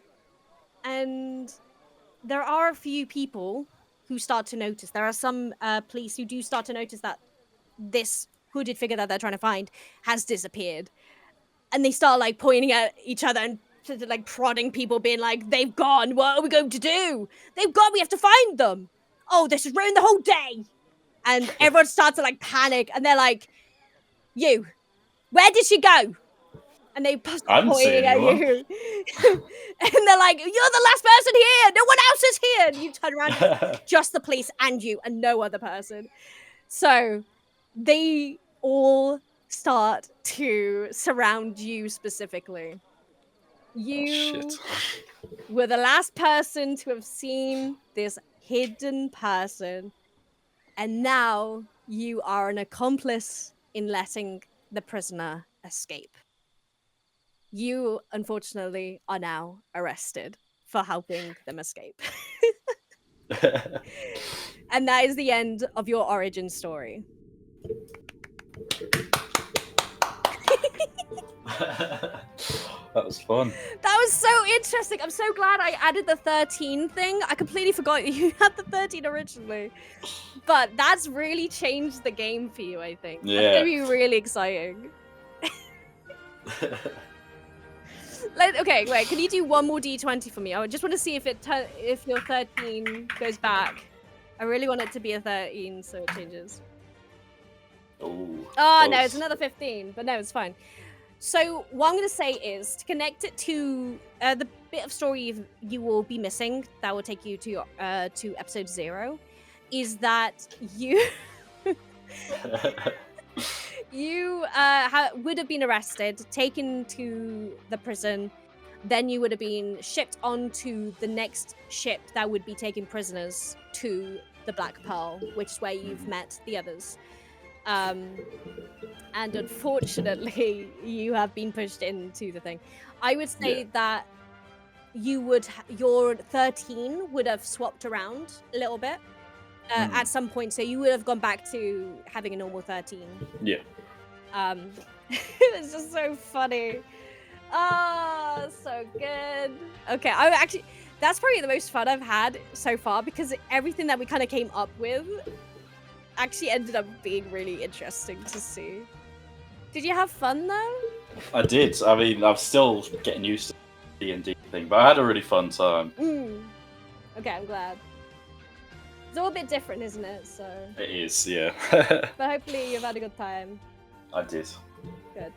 there are a few people who start to notice. There are some police who do start to notice that this hooded figure that they're trying to find has disappeared. And they start like pointing at each other and like prodding people, being like, they've gone. What are we going to do? They've gone. We have to find them. Oh, this has ruined the whole day. And everyone starts to like panic, and they're like, you, where did she go? And they pointing at you. And they're like, you're the last person here. No one else is here. And you turn around, just the police and you and no other person. So they all start to surround you specifically. You were the last person to have seen this hidden person. And now you are an accomplice in letting the prisoner escape. You, unfortunately, are now arrested for helping them escape. And that is the end of your origin story. That was fun. That was so interesting. I'm so glad I added the 13 thing. I completely forgot you had the 13 originally. But that's really changed the game for you, I think. Yeah. That's going to be really exciting. Okay, wait. Can you do one more D20 for me? I just want to see if your 13 goes back. I really want it to be a 13, so it changes. Oh, no, it's another 15. But no, it's fine. So what I'm going to say is to connect it to the bit of story you will be missing that will take you to episode 0 is that you you would have been arrested, taken to the prison, then you would have been shipped onto the next ship that would be taking prisoners to the Black Pearl, which is where you've met the others. And unfortunately, you have been pushed into the thing. I would say that your 13 would have swapped around a little bit at some point, so you would have gone back to having a normal 13. Yeah. It's just so funny. Oh, so good. Okay, that's probably the most fun I've had so far because everything that we kind of came up with actually ended up being really interesting to see. Did you have fun though? I did. I mean, I'm still getting used to the D&D thing, but I had a really fun time. Okay, I'm glad. It's all a bit different, isn't it? So it is, yeah. But hopefully you've had a good time. I did. Good.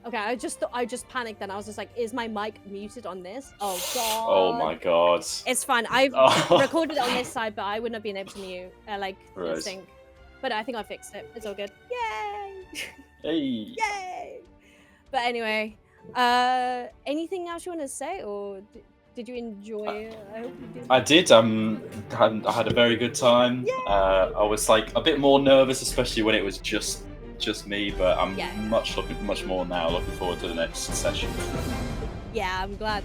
Okay, I just panicked then. I was just like, is my mic muted on this? Oh god. Oh my god. It's fine. I've recorded it on this side, but I wouldn't have been able to mute sync. But I think I fixed it. It's all good. Yay! Hey. Yay! But anyway, anything else you want to say, or did you enjoy it? I hope you did. I did. I had a very good time. I was like a bit more nervous, especially when it was just me. But I'm much more now. Looking forward to the next session. Yeah, I'm glad.